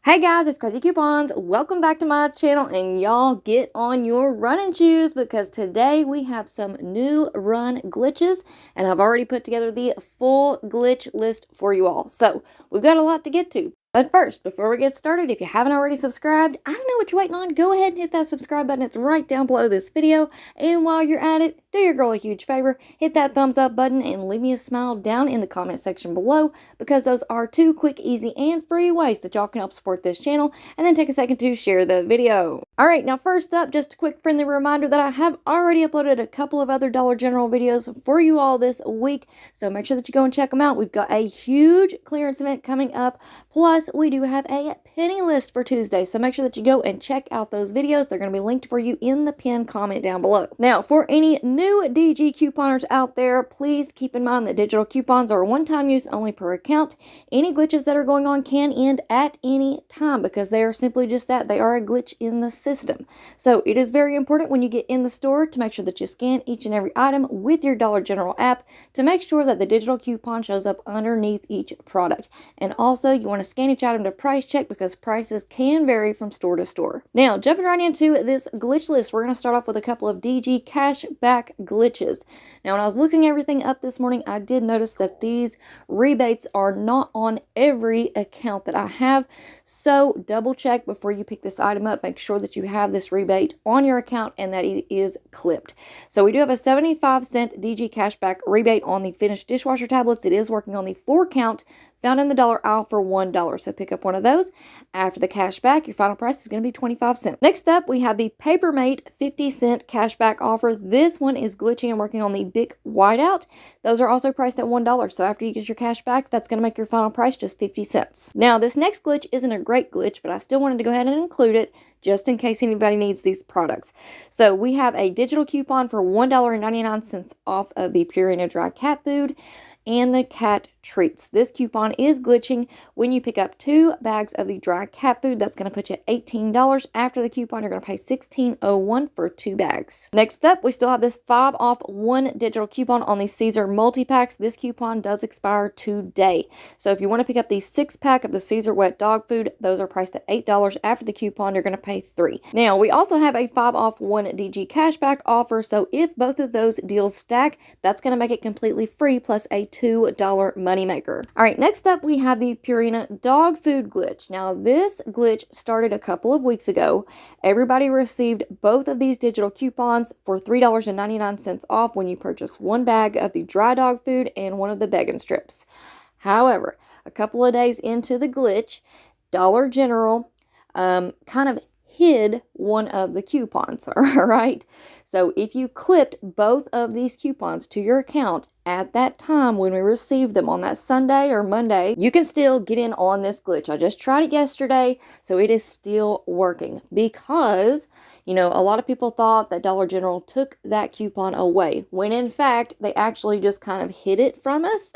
Hey guys, it's Craz-E Coupons. Welcome back to my channel, and y'all get on your running shoes because today we have some new run glitches, and I've already put together the full glitch list for you all. So we've got a lot to get to. But first, before we get started, if you haven't already subscribed, I don't know what you're waiting on. Go ahead and hit that subscribe button. It's right down below this video. And while you're at it, do your girl a huge favor. Hit that thumbs up button and leave me a smile down in the comment section below, because those are two quick, easy, and free ways that y'all can help support this channel. And then take a second to share the video. Alright, now first up, just a quick friendly reminder that I have already uploaded a couple of other Dollar General videos for you all this week. So make sure that you go and check them out. We've got a huge clearance event coming up. Plus, we do have a penny list for Tuesday, so make sure that you go and check out those videos. They're going to be linked for you in the pinned comment down below. Now, for any new DG couponers out there, please keep in mind that digital coupons are one-time use only per account. Any glitches that are going on can end at any time because they are simply just that. They are a glitch in the system. So it is very important when you get in the store to make sure that you scan each and every item with your Dollar General app to make sure that the digital coupon shows up underneath each product. And also, you want to scan each item to price check because prices can vary from store to store. Now, jumping right into this glitch list, we're going to start off with a couple of DG cashback glitches. Now, when I was looking everything up this morning, I did notice that these rebates are not on every account that I have. So double check before you pick this item up. Make sure that you have this rebate on your account and that it is clipped. So we do have a 75-cent DG cashback rebate on the finished dishwasher tablets. It is working on the 4-count found in the dollar aisle for $1. So pick up one of those. After the cashback, your final price is going to be 25 cents. Next up, we have the Papermate 50-cent cashback offer. This one is glitching and working on the Bic Whiteout. Those are also priced at $1. So after you get your cash back, that's going to make your final price just 50 cents. Now, this next glitch isn't a great glitch, but I still wanted to go ahead and include it just in case anybody needs these products. So we have a digital coupon for $1.99 off of the Purina dry cat food and the cat treats. This coupon is glitching when you pick up 2 bags of the dry cat food. That's going to put you at $18. After the coupon, you're going to pay $16.01 for 2 bags. Next up, we still have this 5 off 1 digital coupon on the Caesar multi-packs. This coupon does expire today. So if you want to pick up the 6-pack of the Caesar wet dog food, those are priced at $8. After the coupon, you're going to pay $3. Now, we also have a 5 off 1 DG cashback offer. So if both of those deals stack, that's going to make it completely free plus a $2 moneymaker. All right, next up we have the Purina dog food glitch. Now, this glitch started a couple of weeks ago. Everybody received both of these digital coupons for $3.99 off when you purchase 1 bag of the dry dog food and 1 of the bacon strips. However, a couple of days into the glitch, Dollar General kind of hid one of the coupons, all right? So if you clipped both of these coupons to your account at that time when we received them on that Sunday or Monday, you can still get in on this glitch. I just tried it yesterday, so it is still working because, you know, a lot of people thought that Dollar General took that coupon away when in fact they actually just kind of hid it from us.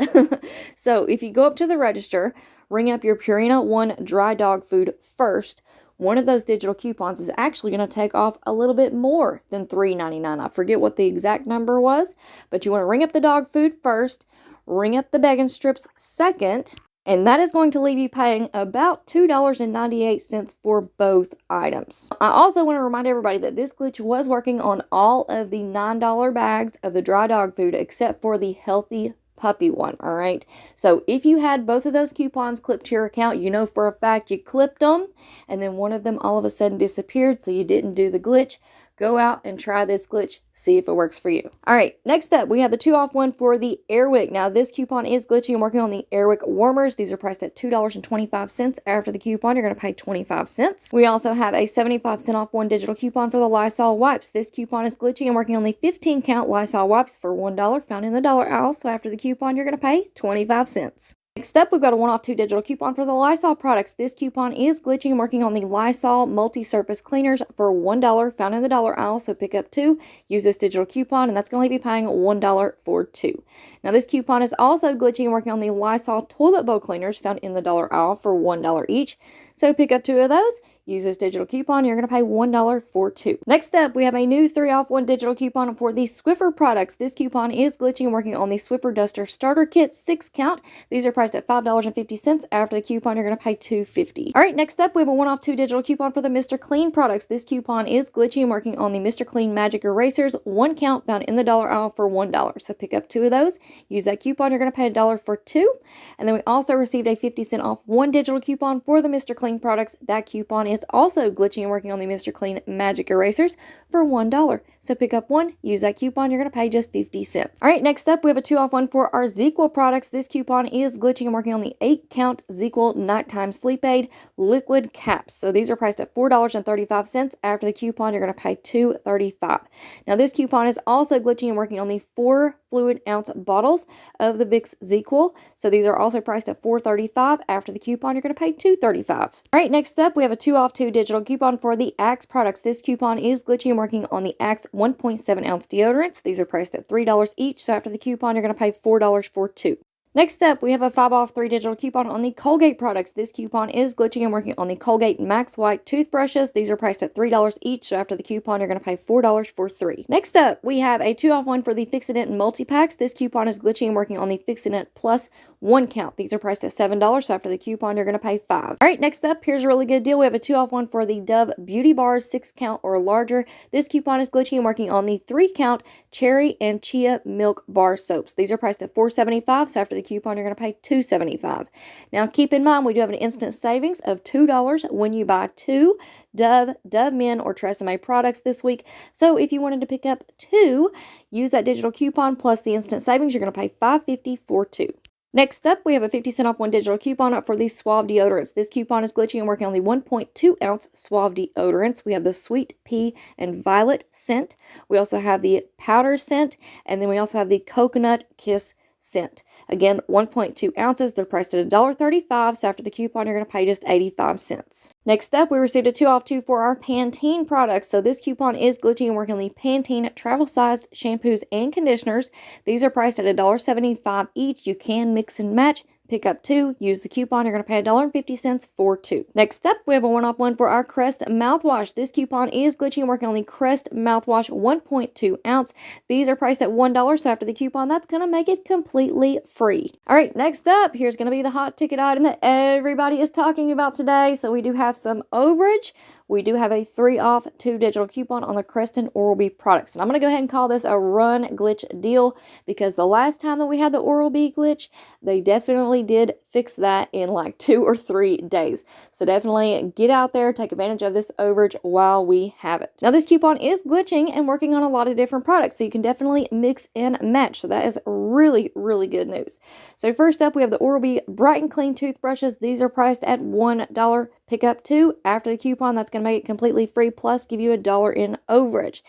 So if you go up to the register, ring up your Purina 1 dry dog food first, one of those digital coupons is actually going to take off a little bit more than $3.99. I forget what the exact number was, but you want to ring up the dog food first, ring up the bacon strips second, and that is going to leave you paying about $2.98 for both items. I also want to remind everybody that this glitch was working on all of the $9 bags of the dry dog food except for the healthy puppy one, all right? So if you had both of those coupons clipped to your account, you know for a fact you clipped them and then one of them all of a sudden disappeared, so you didn't do the glitch. Go out and try this glitch, see if it works for you. All right, next up, we have the 2 off 1 for the Airwick. Now, this coupon is glitching and working on the Airwick warmers. These are priced at $2.25. After the coupon, you're going to pay 25 cents. We also have a 75-cent off 1 digital coupon for the Lysol wipes. This coupon is glitching and working on the 15-count Lysol wipes for $1 found in the dollar aisle. So after the coupon, you're going to pay 25 cents. Next up, we've got a 1 off 2 digital coupon for the Lysol products. This coupon is glitching and working on the Lysol multi-surface cleaners for $1 found in the dollar aisle. So pick up 2, use this digital coupon, and that's going to leave you paying $1 for 2. Now, this coupon is also glitching and working on the Lysol toilet bowl cleaners found in the dollar aisle for $1 each. So pick up 2 of those, use this digital coupon. You're going to pay $1 for 2. Next up, we have a new 3 off 1 digital coupon for the Swiffer products. This coupon is glitching and working on the Swiffer Duster Starter Kit 6 count. These are priced at $5.50. After the coupon, you're going to pay $2.50. All right, next up, we have a 1 off 2 digital coupon for the Mr. Clean products. This coupon is glitching and working on the Mr. Clean Magic Erasers 1 count found in the dollar aisle for $1. So pick up 2 of those. Use that coupon. You're going to pay $1 for 2. And then we also received a 50-cent off 1 digital coupon for the Mr. Clean products. That coupon is also glitching and working on the Mr. Clean Magic Erasers for $1. So pick up 1. Use that coupon. You're going to pay just 50 cents. All right, next up, we have a 2 off 1 for our ZzzQuil products. This coupon is glitching and working on the 8 count ZzzQuil Nighttime Sleep Aid liquid caps. So these are priced at $4.35. After the coupon, you're going to pay $2.35. Now this coupon is also glitching and working on the 4 fluid ounce bottles of the Vicks ZzzQuil. So these are also priced at $4.35. After the coupon, you're going to pay $2.35. All right, next up, we have a 2 off 2 digital coupon for the Axe products. This coupon is glitching and working on the Axe 1.7 ounce deodorants. These are priced at $3 each. So after the coupon, you're going to pay $4 for 2. Next up, we have a 5 off 3 digital coupon on the Colgate products. This coupon is glitching and working on the Colgate Max White toothbrushes. These are priced at $3 each, so after the coupon, you're going to pay $4 for 3. Next up, we have a 2 off 1 for the Fix-It multi-packs. This coupon is glitching and working on the Fix-It Plus 1 count. These are priced at $7, so after the coupon, you're going to pay $5. All right, next up, here's a really good deal. We have a 2 off 1 for the Dove Beauty Bars 6 count or larger. This coupon is glitching and working on the 3 count Cherry and Chia Milk Bar Soaps. These are priced at $4.75, so after the coupon, you're going to pay $2.75. Now keep in mind we do have an instant savings of $2 when you buy 2 Dove Men, or Tresemme products this week. So if you wanted to pick up 2, use that digital coupon plus the instant savings. You're going to pay $5.50 for 2. Next up, we have a 50-cent off 1 digital coupon for the Suave deodorants. This coupon is glitching and working on the 1.2 ounce Suave deodorants. We have the Sweet Pea and Violet scent. We also have the powder scent, and then we also have the Coconut Kiss scent. Again, 1.2 ounces. They're priced at $1.35, so after the coupon, you're going to pay just 85 cents. Next up, we received a 2 off 2 for our Pantene products. So this coupon is glitching and working on the Pantene travel-sized shampoos and conditioners. These are priced at $1.75 each. You can mix and match. Pick up 2, use the coupon, you're going to pay $1.50 for 2. Next up, we have a 1 off 1 for our Crest mouthwash. This coupon is glitching and working on the Crest mouthwash 1.2 ounce. These are priced at $1, so after the coupon, that's going to make it completely free. All right, next up, here's going to be the hot ticket item that everybody is talking about today. So we do have some Overage. We do have a 3 off 2 digital coupon on the Crest and Oral-B products. And I'm going to go ahead and call this a run glitch deal because the last time that we had the Oral-B glitch, they definitely did fix that in like 2 or 3 days. So definitely get out there, take advantage of this overage while we have it. Now this coupon is glitching and working on a lot of different products, so you can definitely mix and match. So that is really, really good news. So first up, we have the Oral-B Bright and Clean toothbrushes. These are priced at $1. Pick up 2. After the coupon, that's going to make it completely free, plus give you $1 in overage.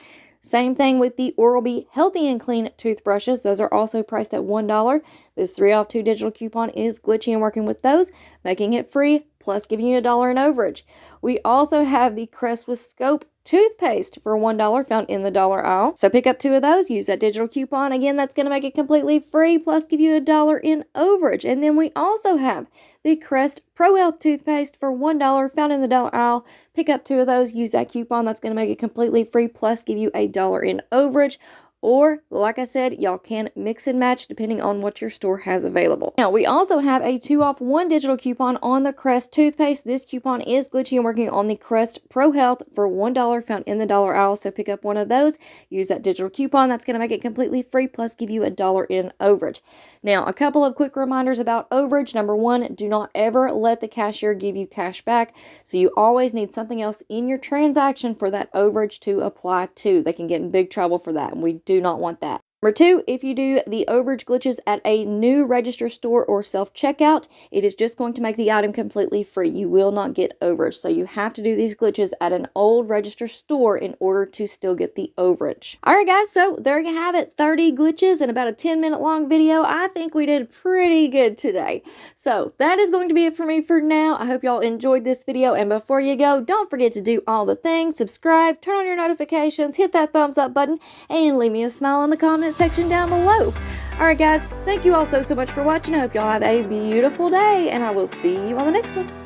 Same thing with the Oral-B Healthy and Clean toothbrushes. Those are also priced at $1. This 3 off 2 digital coupon is glitching and working with those, making it free, plus giving you $1 in overage. We also have the Crest with Scope toothpaste for $1 found in the dollar aisle. So pick up 2 of those, use that digital coupon. Again, that's going to make it completely free, plus give you $1 in overage. And then we also have the Crest Pro Health toothpaste for $1 found in the dollar aisle. Pick up 2 of those, use that coupon. That's going to make it completely free, plus give you $1 in overage. Or, like I said, y'all can mix and match depending on what your store has available. Now, we also have a 2 off 1 digital coupon on the Crest toothpaste. This coupon is glitching and working on the Crest Pro Health for $1 found in the dollar aisle. So pick up 1 of those, use that digital coupon. That's going to make it completely free, plus give you $1 in overage. Now, a couple of quick reminders about overage. Number 1, do not ever let the cashier give you cash back. So you always need something else in your transaction for that overage to apply to. They can get in big trouble for that, and we do not want that. Number 2, if you do the overage glitches at a new register store or self-checkout, it is just going to make the item completely free. You will not get overage. So you have to do these glitches at an old register store in order to still get the overage. All right, guys, so there you have it. 30 glitches in about a 10-minute long video. I think we did pretty good today. So that is going to be it for me for now. I hope y'all enjoyed this video. And before you go, don't forget to do all the things. Subscribe, turn on your notifications, hit that thumbs up button, and leave me a smile in the comments section down below. Alright guys, thank you all so much for watching. I hope y'all have a beautiful day, and I will see you on the next one.